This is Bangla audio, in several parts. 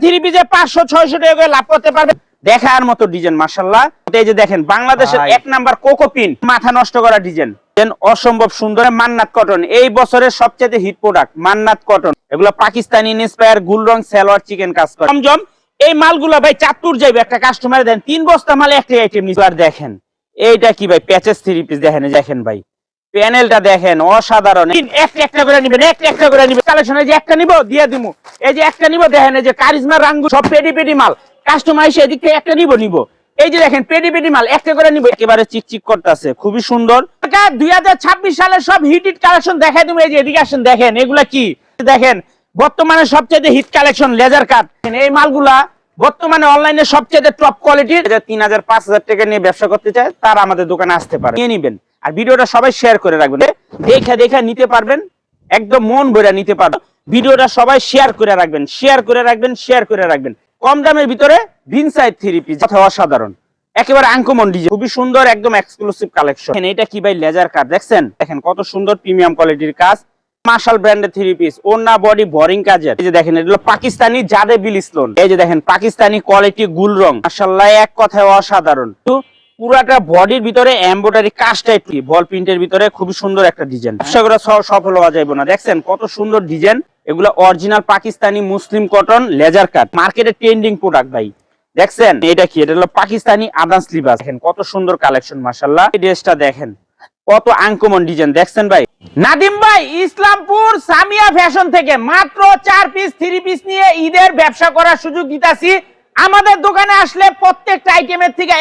থ্রি পিসে 500-600 টাকা করে লাভ করতে পারবেন। দেখার মতো ডিজাইন মাশাআল্লাহ। এই যে দেখেন বাংলাদেশের এক নাম্বার কোকো পিন, মাথা নষ্ট করা ডিজাইন, অসম্ভব সুন্দর। মান্নাত কটন এই বছরের সবচেয়ে হিট প্রোডাক্ট, মান্নাত কটন। এগুলো পাকিস্তানি ইন্সপায়ার গুল রং সালোয়ার চিকেন কাজ করে জমজম। এই মালগুলো ভাই চাতুর যাইবে, একটা কাস্টমারে দেন 3 বস্তা মাল একটা আইটেম নিতে। আর দেখেন এইটা কি ভাই, প্যাচেস থ্রি পিস দেখেন, দেখেন ভাই প্যানেলটা দেখেন অসাধারণ। একটা একটা করে নিবেন, একটা একটা করে নিবেন। কালেকশনে যে একটা নিব দিয়ে দিমু, এই যে একটা নিব দেখেন, এই যে কারিজমা রাঙ্গু সব পেডি পেডি মাল। কাস্টমার এসে এদিক থেকে একটা নিব। এই যে দেখেন পেডি পেডি মাল একটা করে নিব, একেবারে চিকচিক করতেছে, খুবই সুন্দর। 2026 সালের সব হিট কালেকশন দেখাই দিমু। এই যে এদিকে আসেন দেখেন এগুলা কি, দেখেন বর্তমানে সবচেয়ে হিট কালেকশন লেজার কাট। এই মালগুলা বর্তমানে অনলাইনে সবচেয়ে টপ কোয়ালিটির। 3000-5000 টাকা নিয়ে ব্যবসা করতে চায় তারা আমাদের দোকানে আসতে পারে, নিয়ে নিবেন। আর ভিডিওটা সবাই শেয়ার করে রাখবেন, দেখে নিতে পারবেন, একদম মন ভরে নিতে পারবেন। ভিডিওটা সবাই শেয়ার করে রাখবেন, শেয়ার করে রাখবেন। কম দামের ভিতরে ভিনসাইড থ্রি পিস অসাধারণ, একেবারে আনকমন ডিজাইন, খুবই সুন্দর, একদম এক্সক্লুসিভ কালেকশন। এটা কি ভাই লেজার কাট, দেখছেন দেখেন কত সুন্দর প্রিমিয়াম কোয়ালিটির কাজ। মার্শাল ব্র্যান্ডের থ্রি পিস, ওন্না বডি বোরিং কাজের। এই যে দেখেন এগুলো পাকিস্তানি জাদে বিল স্টোন। এই যে দেখেন পাকিস্তানি কোয়ালিটি গুল রং, মাশাআল্লাহ এক কথায় অসাধারণ। পুরাটা বডির ভিতরে এমব্রয়ডারি কাজটাই বল প্রিন্টের ভিতরে খুবই সুন্দর একটা ডিজাইন। ব্যবসাগুলো সফল হওয়া যাবে না। দেখছেন কত সুন্দর ডিজাইন, এগুলো অরিজিনাল পাকিস্তানি মুসলিম কটন লেজার কাট, মার্কেটে ট্রেন্ডিং প্রোডাক্ট ভাই। দেখছেন এটা কি, এটা হলো পাকিস্তানি আদান স্লিভাস। দেখেন কত সুন্দর কালেকশন মাশাআল্লাহ। এই ড্রেসটা দেখেন কত আনকমন ডিজাইন, দেখছেন ভাই। নাদিম ভাই ইসলামপুর সামিয়া ফ্যাশন থেকে মাত্র 4 পিস থ্রি পিস নিয়ে ঈদের ব্যবসা করার সুযোগ দিতাছি। আমাদের দোকানে আসলে প্রত্যেকটা আইটেমের থেকে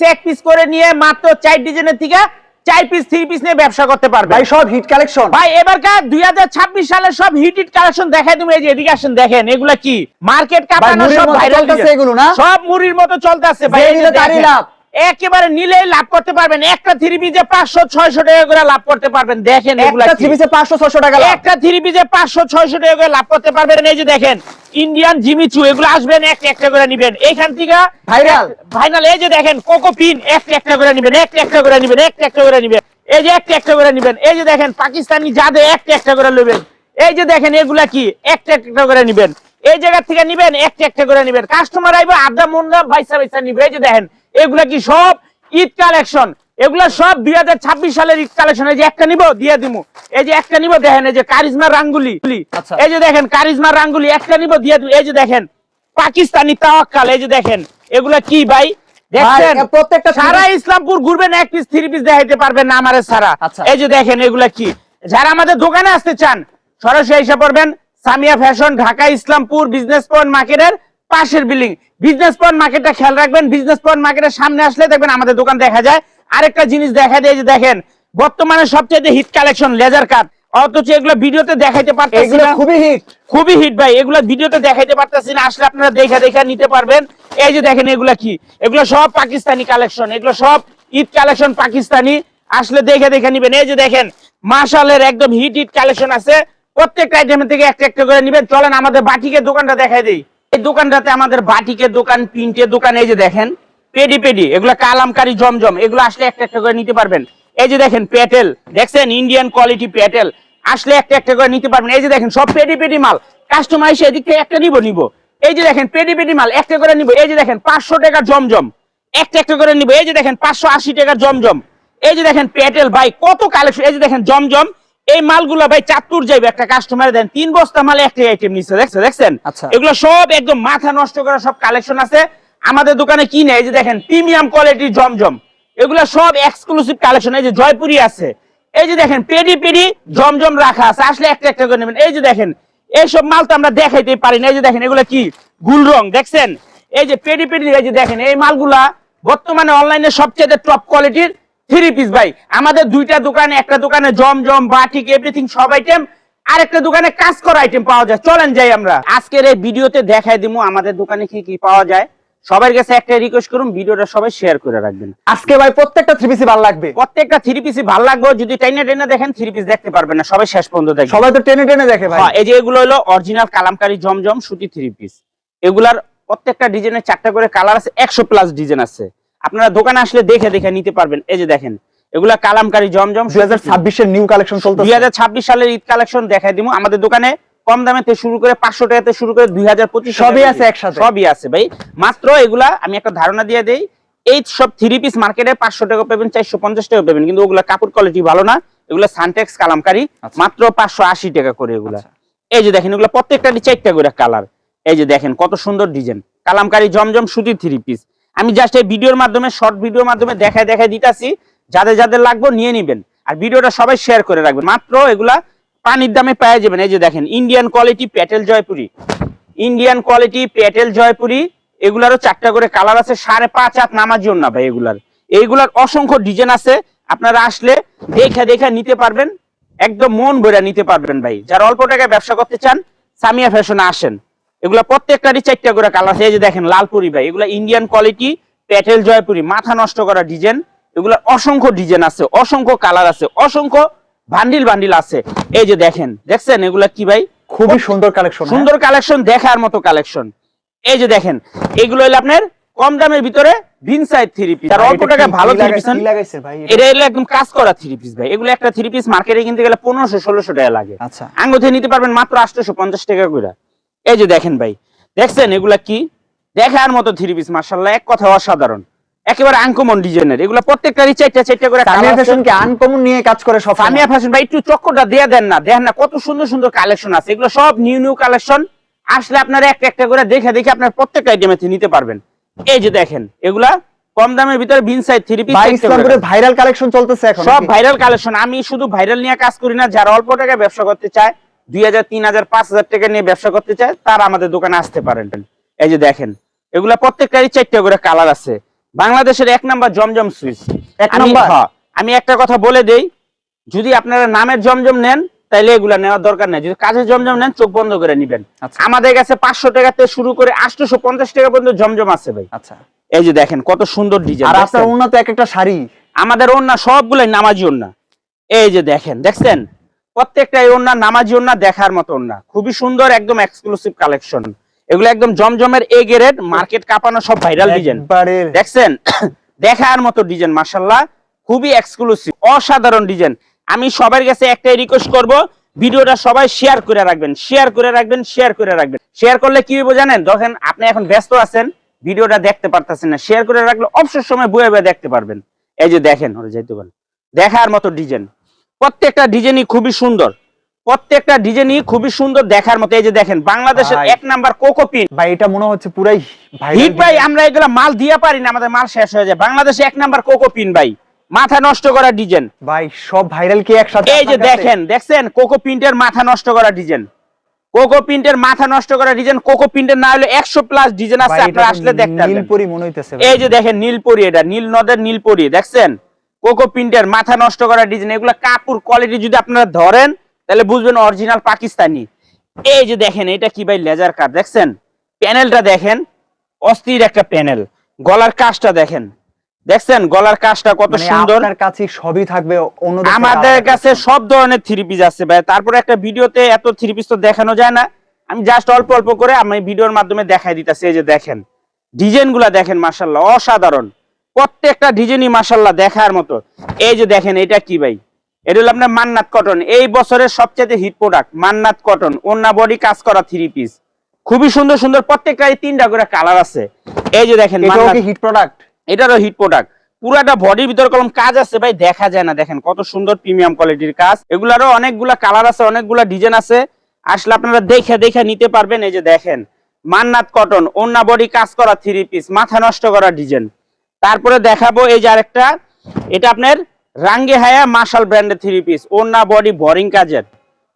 এক পিস করে নিয়ে মাত্র 4 ডিজাইনের থেকে 4 পিস থ্রি পিস নিয়ে ব্যবসা করতে পারবে ভাই। সব হিট কালেকশন ভাই, এবারকার 2026 সালের সব হিট কালেকশন দেখাই তুমি। এই যে এদিকে আসেন দেখেন এগুলা কি, মার্কেট কাঁপানো সব ভাইরাল চলতেছে এগুলো না, সব মুড়ির মতো চলতেছে ভাই। একেবারে নিলেই লাভ করতে পারবেন। একটা থ্রি পিসে 500-600 টাকা করে লাভ করতে পারবেন। দেখেন এগুলা একটা থ্রি পিসে 500-600 টাকা লাভ, একটা থ্রি পিসে 500-600 টাকা করে লাভ করতে পারবেন। এই যে দেখেন ইন্ডিয়ান জিমিচু, এগুলো আসবেন একটা একটা করে নিবেন। এইখান থেকে ফাইনাল এই যে দেখেন কোকো পিন, একটা একটা করে নিবেন, একটা একটা করে নিবেন, একটা একটা করে নিবেন। এই যে একটা একটা করে নিবেন। এই যে দেখেন পাকিস্তানি জাদে একটা একটা করে নেবেন। এই যে দেখেন এগুলা কি, একটা একটা করে নিবেন। এই জায়গা থেকে নিবেন, একটা একটা করে নিবেন। কাস্টমার আইবে আড্ডা মুন্ডা বাইসা নিবে। এই যে দেখেন এগুলা কি সব ঈদ কালেকশন, এগুলা সব 2026 সালের ঈদ কালেকশন। এই যে একটা নিব দিয়ে দিমু, এই যে একটা নিব দেখেন, এই যে কারিজমা রাঙ্গুলি। এই যে দেখেন কারিজমা রাঙ্গুলি একটা নিব দিয়ে দিমু। এই যে দেখেন পাকিস্তানি তাওয়াক্কাল। এই যে দেখেন এগুলা কি ভাই, দেখছেন প্রত্যেকটা সারা ইসলামপুর ঘুরবেন এক পিস থ্রি পিস দেখাইতে পারবেন না আমারে সারা। এই যে দেখেন এগুলা কি, যারা আমাদের দোকানে আসতে চান সরাসরি এসে পড়বেন Samia fashion, Dhaka Islampur business point মার্কেটের পাশের বিল্ডিং। বিজনেস পয়েন্ট মার্কেটটা খেয়াল রাখবেন, বিজনেস পয়েন্ট মার্কেটের সামনে আসলে দেখবেন আমাদের দোকান দেখা যায়। আরেকটা জিনিস দেখা যায়, যে দেখেন বর্তমানে সবচেয়ে হিট কালেকশন লেজার কাট, অথচ এগুলো ভিডিওতে দেখাইতে পারতেছি না। খুবই হিট ভাই, এগুলো ভিডিওতে দেখাইতে পারতেছি না, আসলে আপনারা দেখা নিতে পারবেন। এই যে দেখেন এগুলা কি, এগুলো সব পাকিস্তানি কালেকশন, এগুলো সব ঈদ কালেকশন পাকিস্তানি, আসলে দেখে নিবেন। এই যে দেখেন মাশাআল্লাহ একদম হিট কালেকশন আছে। প্রত্যেকটা আইটেমের থেকে একটা একটা করে নিবেন। চলেন আমাদের বাটিকের দোকানটা দেখাই দেই। এই দোকানটাতে আমাদের বাটিকের দোকান, প্রিন্টের দোকান। এই যে দেখেন পেডি এগুলা কালামকারী জমজম, এগুলো আসলে একটা একটা করে নিতে পারবেন। এই যে দেখেন প্যাটেল, দেখছেন ইন্ডিয়ান কোয়ালিটি প্যাটেল, আসলে একটা একটা করে নিতে পারবেন। এই যে দেখেন সব পেডি মাল, কাস্টমার এসে এদিক থেকে একটা নিব। এই যে দেখেন পেডি মাল একটা করে নিব। এই যে দেখেন 500 টাকা জমজম, একটা একটা করে নিব। এই যে দেখেন 580 টাকা জমজম। এই যে দেখেন প্যাটেল ভাই কত কালেকশন। এই যে দেখেন জমজম, এই মালগুলো ভাই চাতুর যাইবে, একটা কাস্টমারে দেন 3 বস্তা মাল একটা আইটেম নিচ্ছে। দেখছেন এগুলো সব একদম মাথা নষ্ট করা সব কালেকশন আছে আমাদের দোকানে। কি নেই, এই যে দেখেন প্রিমিয়াম কোয়ালিটির জমজম, এগুলো সব এক্সক্লুসিভ কালেকশন। এই যে জয়পুরি আছে, এই যে দেখেন পেডি জমজম রাখা আছে, আসলে একটা একটা করে নেবেন। এই যে দেখেন এইসব মাল তো আমরা দেখাইতেই পারি না। এই যে দেখেন এগুলো কি গুল রং, দেখছেন এই যে পেডি। এই যে দেখেন এই মালগুলা বর্তমানে অনলাইনে সবচেয়ে টপ কোয়ালিটির থ্রি পিস ভাই। আমাদের দুইটা দোকানে, একটা দোকানে জমজম বাটিক এভরিথিং সব আইটেম, আরেকটা দোকানে কাজ করা আইটেম পাওয়া যায়। চলেন যাই আমরা আজকের এই ভিডিওতে দেখাই দিমু আমাদের দোকানে কি কি পাওয়া যায়। সবার কাছে একটা রিকোয়েস্ট করুন, ভিডিওটা সবাই শেয়ার করে রাখবেন। আজকে ভাই প্রত্যেকটা থ্রি পিসই ভালো লাগবে, প্রত্যেকটা থ্রি পিসই ভালো লাগবে। যদি টেনে দেখেন থ্রি পিস দেখতে পারবেন না, সবাই শেষ পর্যন্ত দেখবেন। সবাই তো টেনে দেখে ভাই। এই যে এগুলো হলো অরিজিনাল কালামকারী জমজম সুতি থ্রি পিস। এগুলার প্রত্যেকটা ডিজাইনের 4টা করে কালার আছে, 100+ ডিজাইন আছে। আপনারা দোকানে আসলে দেখে নিতে পারবেন। এই যে দেখেন এগুলা কালামকারী জমজম 2026 এর নিউ কালেকশন চলতেছে। 2026 সালের ঈদ কালেকশন দেখাই দিমু। আমাদের দোকানে কম দামে থেকে শুরু করে 500 টাকা থেকে শুরু করে 2025 সবই আছে একসাথে। সবই আছে ভাই। মাত্র এগুলা আমি একটা ধারণা দিয়ে দেই, এই সব 3 পিস মার্কেটে 500 টাকা পাবেন, 450 টাকা পাবেন, কিন্তু ওগুলা কাপড় কোয়ালিটি ভালো না, এগুলা সানটেক্স কালামকারী, মাত্র 580 টাকা করে এগুলা। এই যে দেখেন এগুলা প্রত্যেকটারই 4টা করে কালার। এই যে দেখেন কত সুন্দর ডিজাইন, কালামকারী জমজম সুতির 3 পিস। আমি জাস্ট এই ভিডিওর মাধ্যমে, শর্ট ভিডিওর মাধ্যমে দেখায় দিতাছি, যাদের যাদের লাগবে নিয়ে নিবেন, আর ভিডিওটা সবাই শেয়ার করে রাখবেন। মাত্র এগুলা পানির দামে পেয়ে যাবেন। এই যে দেখেন Indian quality Patel Jaipuri, Indian quality Patel Jaipuri, এগুলারও 4টা করে কালার আছে, 5.5 হাত নামার জন্য ভাই। এইগুলার অসংখ্য ডিজাইন আছে, আপনারা আসলে দেখে নিতে পারবেন, একদম মন ভরে নিতে পারবেন ভাই। যারা অল্প টাকায় ব্যবসা করতে চান সামিয়া ফ্যাশনে আসেন। এগুলা প্রত্যেকটারই 4টা করে কালার আছে। এই যে দেখেন লালপুরি ভাই, এগুলা ইন্ডিয়ান কোয়ালিটি প্যাটেল জয়পুরি, মাথা নষ্ট করা ডিজাইন। এগুলা অসংখ্য ডিজাইন আছে, অসংখ্য কালার আছে, অসংখ্য বান্ডিল আছে। এই যে দেখছেন এগুলা কি ভাই, খুবই সুন্দর কালেকশন, সুন্দর কালেকশন, দেখার মতো কালেকশন। এই যে দেখেন এগুলো হলো আপনার কম দামের ভিতরে ভিনসাইড 3 পিস, আর অল্প টাকায় ভালো 3 পিস। এটা হলো একদম কাজ করা 3 পিস ভাই। এগুলো একটা 3 পিস মার্কেটে কিনতে গেলে 1500-1600 টাকা লাগে। আচ্ছা, আঙ্গুতে নিতে পারবেন মাত্র 850 টাকা করে। এই যে দেখেন ভাই, দেখছেন এগুলা কি, দেখার মতো 3 পিস, মাশাআল্লাহ, এক কথা অসাধারণ, একেবারে আনকমন ডিজাইনের। এগুলো প্রত্যেকটারই 4টা করে কালার। সামিয়া ফ্যাশন কি আনকমন নিয়ে কাজ করে সব? সামিয়া ফ্যাশন ভাই একটু চক্করটা দিয়ে দেন না, দেখেন না কত সুন্দর সুন্দর কালেকশন আছে। এগুলো সব নিউ কালেকশন, আসলে আপনারা একটা করে দেখে আপনার প্রত্যেকটা আইটেমে নিতে পারবেন। এই যে দেখেন এগুলা কম দামের ভিতরে ভিনসাইড 3 পিস, ইসলামপুরে ভাইরাল কালেকশন চলতেছে এখন, সব ভাইরাল কালেকশন। আমি শুধু ভাইরাল নিয়ে কাজ করি না, যারা অল্প টাকায় ব্যবসা করতে চায়, 2000, 3000, 5000 টাকা নিয়ে ব্যবসা করতে চায়, তারা আমাদের দোকানে আসতে পারেন। এই যে দেখেন এগুলা প্রত্যেকটারই 4টা করে কালার আছে। বাংলাদেশের 1 নাম্বার জমজম সুইচ। আমি একটা কথা বলে দেই, যদি আপনারা নামের জমজম নেন তাইলে এগুলা নেওয়ার দরকার নেই, যদি কাজের জমজম নেন চোখ বন্ধ করে নিবেন। আমাদের কাছে 500 টাকা থেকে শুরু করে 850 টাকা পর্যন্ত জমজম আছে ভাই। আচ্ছা, এই যে দেখেন কত সুন্দর ডিজাইন। আর আপনার ওন্না তো একটা শাড়ি, আমাদের ওন্না সবগুলাই নামাজি ওন্না। এই যে দেখছেন প্রত্যেকটাই ওন্না নামাজি ওন্না, দেখার মতো ওন্না, খুবই সুন্দর, একদম এক্সক্লুসিভ কালেকশন। এগুলো একদম জমজমের এ গ্রেড, মার্কেট কাঁপানো সব ভাইরাল ডিজাইন। দেখছেন দেখার মতো ডিজাইন, মাশাআল্লাহ, খুবই এক্সক্লুসিভ, অসাধারণ ডিজাইন। আমি সবার কাছে একটাই রিকোয়েস্ট করব, ভিডিওটা সবাই শেয়ার করে রাখবেন, শেয়ার করলে কি হবে জানেন, যখন আপনি এখন ব্যস্ত আছেন ভিডিওটা দেখতে পারতেছেন না, শেয়ার করে রাখলে অবসর সময় বয়ে দেখতে পারবেন। এই যে দেখেন, ওরে যাইতে পারেন, দেখার মতো ডিজাইন, প্রত্যেকটা ডিজাইনই খুবই সুন্দর, দেখার মতো। এই যে দেখেন বাংলাদেশের 1 নাম্বার কোকোপিন ভাই, এটা মনে হচ্ছে পুরাই হিট ভাই। আমরা এগুলা মাল দিয়া পারি না, আমাদের মাল শেষ হয়ে যায়। বাংলাদেশে 1 নাম্বার কোকোপিন ভাই, মাথা নষ্ট করা ডিজাইন ভাই, সব ভাইরাল কি একসাথে? এই যে দেখছেন কোকো প্রিন্টের মাথা নষ্ট করা ডিজাইন, কোকো প্রিন্টের না হলে 100+ ডিজাইন আছে, আপনারা আসলে দেখতে পারবেন। নীলপরি মনে হইতেছে। এই যে দেখেন নীলপরি, এটা নীল নদের নীলপরি, দেখছেন কোকো প্রিন্টের মাথা নষ্ট করা ডিজাইন। এগুলা কাপড় কোয়ালিটি যদি আপনারা ধরেন তাহলে বুঝবেন অরিজিনাল পাকিস্তানি। এই যে দেখেন এটা কি ভাই, লেজার কাট, দেখছেন প্যানেলটা দেখেন, অস্থির একটা প্যানেল। গলার কাজটা দেখছেন গলার কাজটা কত সুন্দর। আপনার কাছে সবই থাকবে, আমাদের কাছে সব ধরনের 3 পিস আছে ভাই। তারপরে একটা ভিডিওতে এত 3 পিস তো দেখানো যায় না, আমি জাস্ট অল্প করে আমি ভিডিওর মাধ্যমে দেখাই দিতেছি। এই যে দেখেন ডিজাইনগুলা দেখেন, মাশাআল্লাহ, অসাধারণ, প্রত্যেকটা ডিজাইনই মাশাআল্লাহ দেখার মতো। এই যে দেখেন এটা কি ভাই, এটা হলো আপনার মান্নাত কটন, এই বছরের সবচেয়ে হিট প্রোডাক্ট মান্নাত কটন, ওন্না বডি কাজ করা 3 পিস, খুবই সুন্দর, প্রত্যেকটারই 3টা করে কালার আছে। এই যে দেখেন হিট প্রোডাক্ট, এটারও হিট প্রোডাক্ট, পুরাটা বডির ভিতর কলম কাজ আছে ভাই, দেখা যায় না, দেখেন কত সুন্দর প্রিমিয়াম কোয়ালিটির কাজ। এগুলারও অনেকগুলা কালার আছে, অনেকগুলা ডিজাইন আছে, আসলে আপনারা দেখে নিতে পারবেন। এই যে দেখেন মান্নাত কটন, ওন্না বডি কাজ করা 3 পিস, মাথা নষ্ট করা ডিজাইন। তারপরে দেখাবো এই যে আরেকটা, এটা আপনার রাঙ্গে হায়া মার্শাল ব্র্যান্ডের 3 পিস, ওন্না বডি বোরিং কাজের,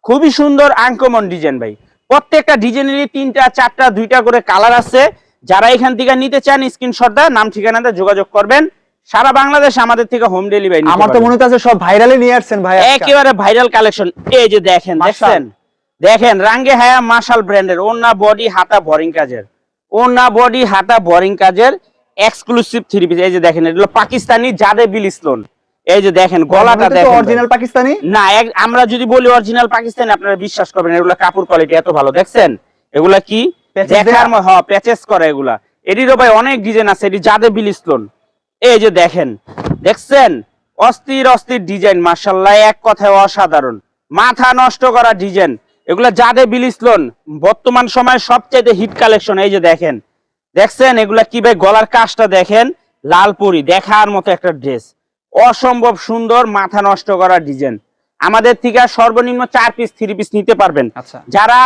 খুবই সুন্দর আনকমন ডিজাইন ভাই। প্রত্যেকটা ডিজাইনেরই 3টা 4টা 2টা করে কালার আছে। যারা এখান থেকে নিতে চান স্ক্রিনশট দেন, নাম ঠিকানাতে যোগাযোগ করবেন। সারা বাংলাদেশ আমাদের থেকে হোম ডেলিভারি। আমার তো মনে হচ্ছে সব ভাইরালে নিয়ে আসছেন ভাই, একেবারে ভাইরাল কালেকশন। এই যে দেখেন রাঙ্গে হায়া মার্শাল ব্র্যান্ডের, ওন্না বডি হাতা বোরিং কাজের, এক্সক্লুসিভ 3 পিস। এই যে দেখেন এটা হলো পাকিস্তানি জাদে বিলিসলোন। এই যে দেখেন গলাটা দেখেন, অরিজিনাল পাকিস্তানি না, আমরা যদি বলি অরিজিনাল পাকিস্তানি আপনারা বিশ্বাস করবেন, এগুলা কাপড় কোয়ালিটি এত ভালো। দেখছেন এগুলা কি দেখার প্যাচেস করা, এগুলা এটিরও ভাই অনেক ডিজাইন আছে, এটি জাদে বিলিসলোন। এই যে দেখছেন অস্থির ডিজাইন, মাশাআল্লাহ, এক কথায় অসাধারণ, মাথা নষ্ট করা ডিজাইন। এগুলা জাদে বিলিসলন বর্তমান সময়ে সবচেয়ে হিট কালেকশন। এই যে দেখেন, দেখছেন এগুলা কি ভাই, গলার কাজটা দেখেন, লালপুরি দেখার মতো একটা ড্রেস, অসম্ভব সুন্দর, মাথা নষ্ট করা ডিজাইন। আমাদের থেকে সর্বনিম্ন 4 পিস 3 পিস নিতে পারবেন। আচ্ছা, যারা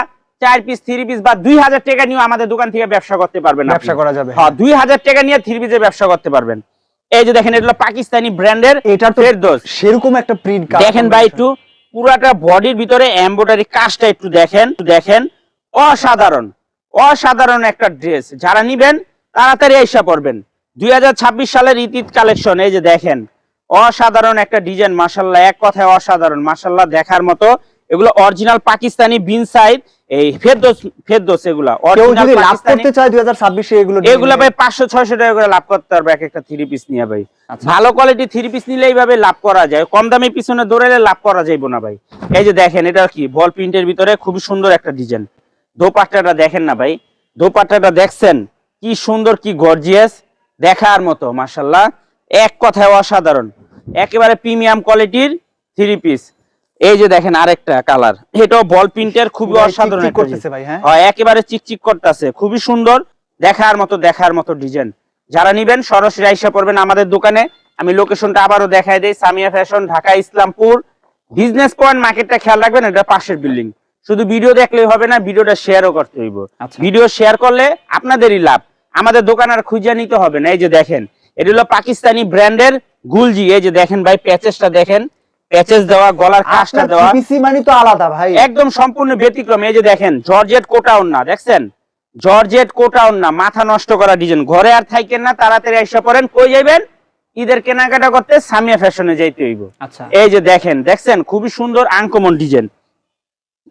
4 পিস 3 পিস বা 2000 টাকা নিয়ে আমাদের দোকান থেকে ব্যবসা করতে পারবেন, ব্যবসা করা যাবে। হ্যাঁ 2000 টাকা নিয়ে 3 পিসের ব্যবসা করতে পারবেন। এই যে দেখেন, এগুলো পাকিস্তানি ব্র্যান্ডের, এটা তো ফেরদৌস। সেরকম একটা প্রিন্ট দেখেন ভাই, একটু পুরাটা বডির ভিতরে এমব্রয়ডারি কাজটা একটু দেখেন, অসাধারণ অসাধারণ একটা ড্রেস। যারা নিবেন তাড়াতাড়ি আইসা পড়বেন। 2026 সালের ঈদ কালেকশন। এই যে দেখেন, অসাধারণ একটা ডিজাইন, মাশাআল্লাহ, এক কথায় অসাধারণ, মাশাআল্লাহ, দেখার মতো। এগুলো অরিজিনাল পাকিস্তানি বিন সাইড, এই ফেরদৌস এগুলা কেউ অরিজিনাল যদি লাভ পাকিস্তানি। করতে চায় 2026 এ এগুলা ভাই 500-600 টাকা করে লাভ করতে পারবে এক একটা 3 পিস নিয়ে ভাই। আচ্ছা। ভালো কোয়ালিটি 3 পিস নিলে এইভাবে লাভ করা যায়, কম দামে পিছনে দৌড়াইলে লাভ করা যাইবো না ভাই। এই যে দেখেন, এটা কি বল প্রিন্টের ভিতরে খুবই সুন্দর একটা ডিজাইন। দোপাট্টাটা দেখেন না ভাই, দোপাট্টাটা দেখছেন কি সুন্দর, কি গর্জিয়াস, দেখার মতো, মাশাআল্লাহ, এক কথায় অসাধারণ, একেবারে প্রিমিয়াম কোয়ালিটির 3 পিস। এই যে দেখেন আরেকটা কালার, এটাও বল প্রিন্টের, খুবই ভাই, অসাধারণ চিকচিক একটা করতেছে ডিজাইন। ভাই, হ্যাঁ? হয় একেবারে চিকচিক করতেছে, খুবই সুন্দর, দেখার মতো ডিজাইন। যারা নিবেন সরাসরি আইসা পড়বেন আমাদের দোকানে। আমি লোকেশনটা আবারও দেখাই দেই, Samia fashion, Dhaka Islampur business point মার্কেটটা খেয়াল রাখবেন, এটা পাশের বিল্ডিং। শুধু ভিডিও দেখলেই হবে না, ভিডিওটা শেয়ারও করতে হইব। আচ্ছা। ভিডিও শেয়ার করলে আপনাদেরই লাভ, আমাদের দোকান আর খুঁজে নিতে হবে না। এই যে দেখেন, এটা হলো পাকিস্তানি ব্র্যান্ডের গুলজি। এই যে দেখেন ভাই, প্যাচেসটা দেখেন, প্যাচেস দেওয়া, গলার কাজটা আপনার দেওয়া, পিসি মানে তো আলাদা ভাই। একদম সম্পূর্ণ ব্যতিক্রম। এই যে দেখেন, জর্জেট কোটা ওড়না, দেখছেন জর্জেট কোটা ওড়না, মাথা নষ্ট করা ডিজাইন। ঘরে আর থাকেন না, তাড়াতাড়ি এসে পড়েন। কই যাবেন? ঈদের কেনাকাটা করতে সামিয়া ফ্যাশনে যাইতে হইব। আচ্ছা, এই যে দেখছেন খুবই সুন্দর আনকমন ডিজাইন।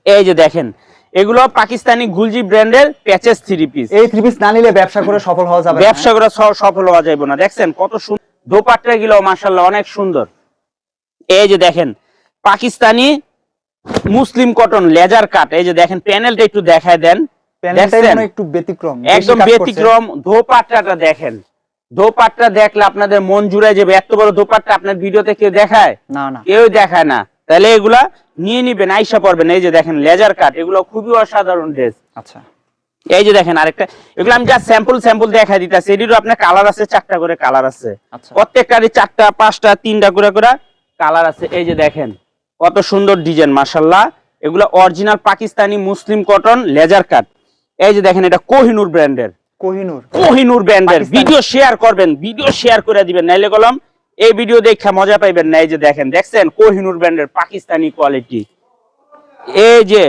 এই যে দেখেন, এগুলো পাকিস্তানি গুলজি ব্র্যান্ডের প্যাচেস 3 পিস। এই 3 পিস না নিলে ব্যবসা করে সফল হওয়া যাবে না। ব্যবসা করে সফল হওয়া যাবে না। দেখছেন কত সুন্দর দোপাট্টা গুলো, মাশাআল্লাহ, অনেক সুন্দর। এই যে দেখেন, পাকিস্তানি মুসলিম কটন লেজার কাট। এই যে দেখেন, প্যানেলটা একটু দেখায় দেন, প্যানেলটাই দেখছেন? মনে হয় একটু ব্যতিক্রম, একদম বেশি কাজ করছে। ব্যতিক্রম। দোপাট্টাটা দেখেন, দোপাট্টা দেখলে আপনাদের মন জুড়ে যাবে। এত বড় দোপাট্টা আপনার ভিডিওতে কেউ দেখায়? না না, কেউ দেখায় না। তাহলে এগুলা নিয়ে নিবেন, আইসা পড়বেন। এই যে দেখেন, লেজার কাট, এগুলো খুবই অসাধারণ ড্রেস। আচ্ছা, এই যে দেখেন আরেকটা, এগুলো আমি যা স্যাম্পল দেখাই দিতেছি। এটিরও আপনার কালার আছে, 4টা করে কালার আছে। আচ্ছা। প্রত্যেকটারই 4টা 5টা 3টা করে কালার আছে। এই যে দেখেন কত সুন্দর ডিজাইন, মাশাআল্লাহ। এগুলো অরিজিনাল পাকিস্তানি মুসলিম কটন লেজার কাট। এই যে দেখেন, এটা কোহিনুর ব্র্যান্ডের, কোহিনুর ব্র্যান্ডের। ভিডিও শেয়ার করবেন, ভিডিও শেয়ার করে দিবেন, নাইলে কলম এই ভিডিও দেখে মজা পাইবেন না। এই যে দেখছেন কোহিনুর ব্র্যান্ডের পাকিস্তানি কোয়ালিটি। এই যে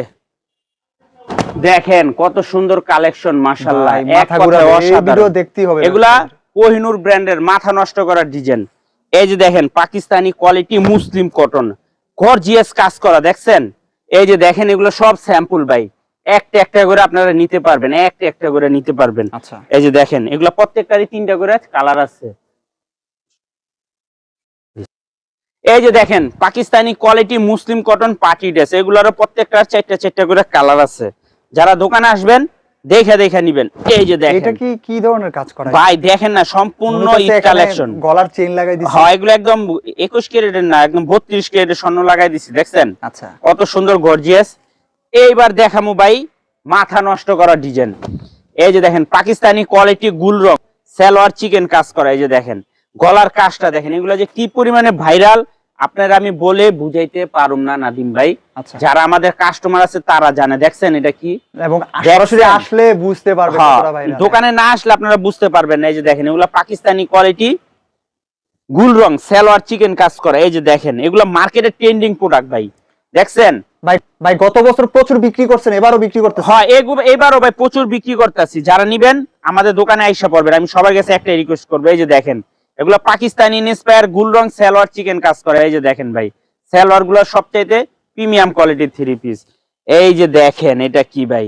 দেখেন কত সুন্দর কালেকশন, মাশাআল্লাহ, ভাই, এক মাথা কথায় ঘোরাবে, এই অসাধারণ। ভিডিও দেখতেই হবে। এগুলা কোহিনুর ব্র্যান্ডের মাথা নষ্ট করার ডিজাইন। এই যে দেখেন, পাকিস্তানি কোয়ালিটি মুসলিম কটন, গর্জিয়াস কাজ করা, দেখছেন? এই যে দেখেন, এগুলো সব স্যাম্পল ভাই, একটা করে আপনারা নিতে পারবেন, একটা করে নিতে পারবেন। আচ্ছা, এই যে দেখেন, এগুলো প্রত্যেকটারই 3টা করে কালার আছে। এই যে দেখেন, পাকিস্তানি কোয়ালিটি মুসলিম কটন পার্টি ড্রেস, এগুলোরও প্রত্যেকটার 4টা করে কালার আছে। যারা দোকানে আসবেন দেখে নিবেন। এই যে দেখেন, এটা কি ধরনের কাজ করা ভাই দেখেন না, সম্পূর্ণ ঈদ কালেকশন। গলার চেইন লাগাই দিছি। হ্যাঁ, এগুলো একদম 21 ক্যারেটের না, একদম 32 ক্যারেটের স্বর্ণ লাগাই দিছি, দেখছেন আচ্ছা, কত সুন্দর গর্জিয়াস। এইবার দেখামু ভাই মাথা নষ্ট করা ডিজাইন। এই যে দেখেন, পাকিস্তানি কোয়ালিটি গুল রং, সালোয়ার চিকেন কাজ করা। এই যে দেখেন, গলার কাজটা দেখেন, এগুলো যে কি পরিমাণে ভাইরাল আপনারা আমি বলে বুঝাইতে পারুম না নাদিম ভাই। আচ্ছা। যারা আমাদের কাস্টমার আছে তারা জানে। দেখছেন এটা কি, এবং সরাসরি আসলে বুঝতে পারবে কতটা ভাইরাল। দোকানে না আসলে আপনারা বুঝতে পারবেন না। এই যে দেখেন, এগুলো পাকিস্তানি কোয়ালিটি গুল রং, সালোয়ার চিকেন কাজ করা। এই যে দেখেন, এগুলো মার্কেটে ট্রেন্ডিং প্রোডাক্ট ভাই, দেখছেন? ভাই গত বছর প্রচুর বিক্রি করছেন, এবারও বিক্রি করতেছেন? হ্যাঁ, এবারও ভাই প্রচুর বিক্রি করতেছি। যারা নিবেন আমাদের দোকানে আইসা পড়বেন। আমি সবার কাছে একটাই রিকোয়েস্ট করবো, এই যে দেখেন, এগুলো পাকিস্তানি ইন্সপায়ার গুল রং সালোয়ার চিকেন কাজ করে। এই যে দেখেন ভাই, সালোয়ার গুলো সবচাইতে প্রিমিয়াম কোয়ালিটির 3 পিস। এই যে দেখেন, এটা কি ভাই,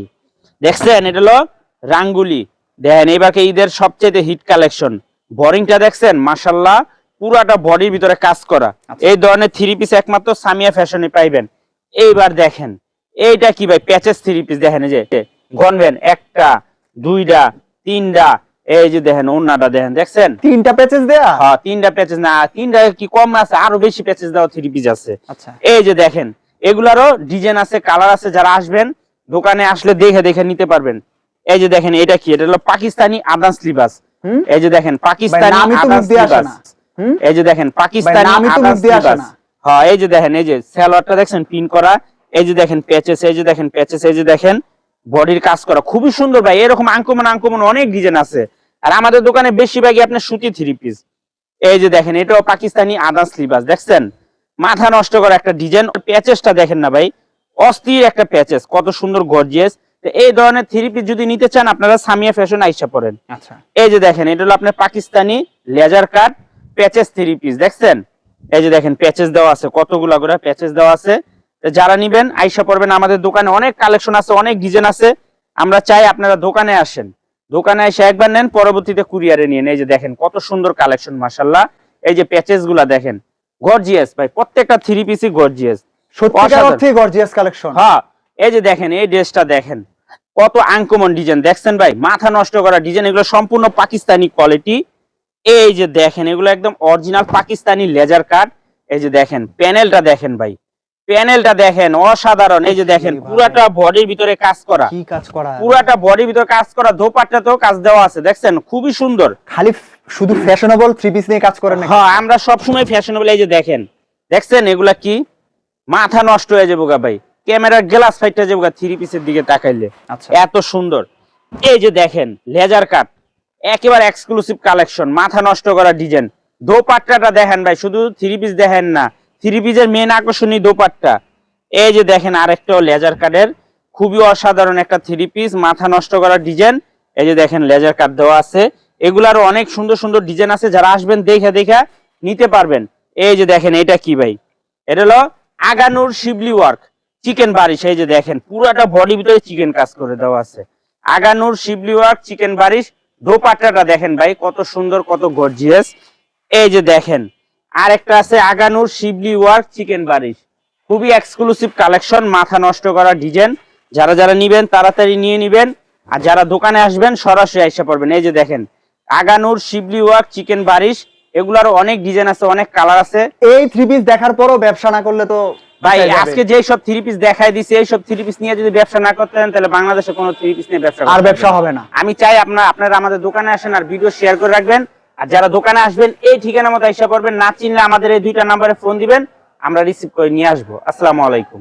দেখছেন? এটা হলো রাঙ্গুলি। দেখেন, এবারকে ঈদের সবচাইতে হিট কালেকশন। বোরিংটা দেখছেন, মাশাআল্লাহ, পুরাটা বডির ভিতরে কাজ করা। এই ধরনের 3 পিস একমাত্র সামিয়া ফ্যাশনে পাইবেন। এইবার দেখেন, এইটা কি ভাই, প্যাচেস 3 পিস। দেখেন, এই যে গনবেন, 1টা 2টা 3টা। এই যে দেখেন, ওন্নাটা দেখেন, দেখছেন? 3টা প্যাচেস দেয়া? হ্যাঁ, 3টা প্যাচেস না, 3টা কি কম আছে, আরো বেশি প্যাচেস দেওয়া 3 পিস আছে। আচ্ছা, এই যে দেখেন, এগুলারও ডিজাইন আছে, কালার আছে, যারা আসবেন দোকানে আসলে দেখে দেখে নিতে পারবেন। এই যে দেখেন এটা কি, এটা হলো পাকিস্তানি আদান স্লিভাস। এই যে দেখেন পাকিস্তানি নামই তো আদান মুখ দিয়ে আসে স্লিভাস। না। হুম? এই যে দেখেন পাকিস্তানি নামই তো আদান মুখ দিয়ে আসে স্লিভাস। না। হ্যাঁ এই যে দেখেন, এই যে সালোয়ারটা দেখছেন পিন করা, এই যে দেখেন প্যাচেস, এই যে দেখেন প্যাচেস, এই যে দেখেন বডির কাজ করা, খুবই সুন্দর ভাই। এরকম আনকমন অনেক ডিজাইন আছে। আর আমাদের দোকানে বেশিরভাগই আপনার সুতি থ্রি পিস। এই যে দেখেন এটাও পাকিস্তানি আদান স্লিভাস, দেখছেন মাথা নষ্ট করা একটা ডিজাইন। প্যাচেসটা দেখেন না ভাই, অস্থির একটা প্যাচেস, কত সুন্দর গর্জিয়াস। এই ধরনের থ্রি পিস যদি নিতে চান আপনারা সামিয়া ফ্যাশন আইসা পড়েন। আচ্ছা, এই যে দেখেন এটা হলো আপনার Pakistani laser cut patches three piece, দেখছেন এই যে দেখেন প্যাচেস দেওয়া আছে, কতগুলা করে প্যাচেস দেওয়া আছে। তো যারা নিবেন আইসা পড়বেন, আমাদের দোকানে অনেক কালেকশন আছে, অনেক ডিজাইন আছে। আমরা চাই আপনারা দোকানে আসেন, দোকানে এসে একবার নেন, পরবর্তীতে কুরিয়ারে নিয়ে। এই যে দেখেন কত সুন্দর কালেকশন মাশাআল্লাহ। এই যে প্যাচেস গুলা দেখেন গর্জিয়াস ভাই, প্রত্যেকটা থ্রি পিসই গর্জিয়াস, সত্যিকার অর্থে গর্জিয়াস কালেকশন। হ্যাঁ এই যে দেখেন এই ড্রেসটা দেখেন কত আনকমন ডিজাইন, দেখছেন ভাই মাথা নষ্ট করা ডিজাইন। এগুলো সম্পূর্ণ পাকিস্তানি কোয়ালিটি। এই যে দেখেন এগুলো একদম অরিজিনাল পাকিস্তানি লেজার কাট। এই যে দেখেন প্যানেলটা দেখেন ভাই, প্যানেলটা দেখেন অসাধারণ। এই যে দেখেন পুরাটা বডির ভিতরে কাজ করা, কি কাজ করা, পুরাটা বডির ভিতরে কাজ করা, দোপাট্টাতেও কাজ দেওয়া আছে, দেখছেন খুবই সুন্দর। খালি শুধু ফ্যাশনেবল থ্রি পিস নিয়ে কাজ করেন নাকি? হ্যাঁ আমরা সবসময় ফ্যাশনেবল। এই যে দেখেন, দেখছেন এগুলা কি, মাথা নষ্ট হয়ে যাবো গা ভাই, ক্যামেরার গ্লাস ফাইটটা যাবো গা থ্রি পিসের দিকে তাকাইলে, আচ্ছা, এত সুন্দর। এই যে দেখেন লেজার কাট, একেবারে এক্সক্লুসিভ কালেকশন, মাথা নষ্ট করা ডিজাইন। দোপাট্টাটা দেখেন ভাই, শুধু থ্রি পিস দেখেন না, থ্রি পিসের মেন আকর্ষণীয় দোপাট্টা। এই যে দেখেন আরেকটা লেজার কাটের খুবই অসাধারণ একটা থ্রি পিস, মাথা নষ্ট করা ডিজাইন। এই যে দেখেন লেজার কাট দেওয়া আছে, এগুলারও অনেক সুন্দর সুন্দর ডিজাইন আছে, যারা আসবেন দেখে দেখে নিতে পারবেন। এই যে দেখেন এটা কি ভাই, এটা হলো আগানুর শিবলি ওয়ার্ক চিকেন বারিশ। এই যে দেখেন পুরাটা বডির ভিতরে চিকেন কাজ করে দেওয়া আছে, আগানুর শিবলি ওয়ার্ক চিকেন বারিশ। দোপাট্টাটা দেখেন ভাই কত সুন্দর, কত গর্জিয়াস। এই যে দেখেন আরেকটা আছে আগানুর শিবলি ওয়ার্ক চিকেন বারিশ, খুবই এক্সক্লুসিভ কালেকশন, মাথা নষ্ট করা ডিজাইন। যারা যারা নিবেন তাড়াতাড়ি নিয়ে নিবেন, আর যারা দোকানে আসবেন সরাসরি এসে পড়বেন। এই যে দেখেন আগানুর শিবলি ওয়ার্ক চিকেন বারিশ, এগুলারও অনেক ডিজাইন আছে, অনেক কালার আছে। এই থ্রি পিস দেখার পরও ব্যবসা না করলে তো ভাই কোথায় যাবে? আজকে যে সব থ্রি পিস দেখাই দিছি, এই সব থ্রি পিস নিয়ে যদি ব্যবসা না করতেন তাহলে বাংলাদেশে কোনো থ্রি পিস নিয়ে ব্যবসা আর করতে ব্যবসা পারবেন হবে না। আমি চাই আপনারা আমাদের দোকানে আসেন আর ভিডিও শেয়ার করে রাখবেন। আর যারা দোকানে আসবেন এই ঠিকানা মতো এসে পড়বেন, না চিনলে আমাদের এই দুইটা নাম্বারে ফোন দিবেন, আমরা রিসিভ করে নিয়ে আসবো। আসসালামু আলাইকুম।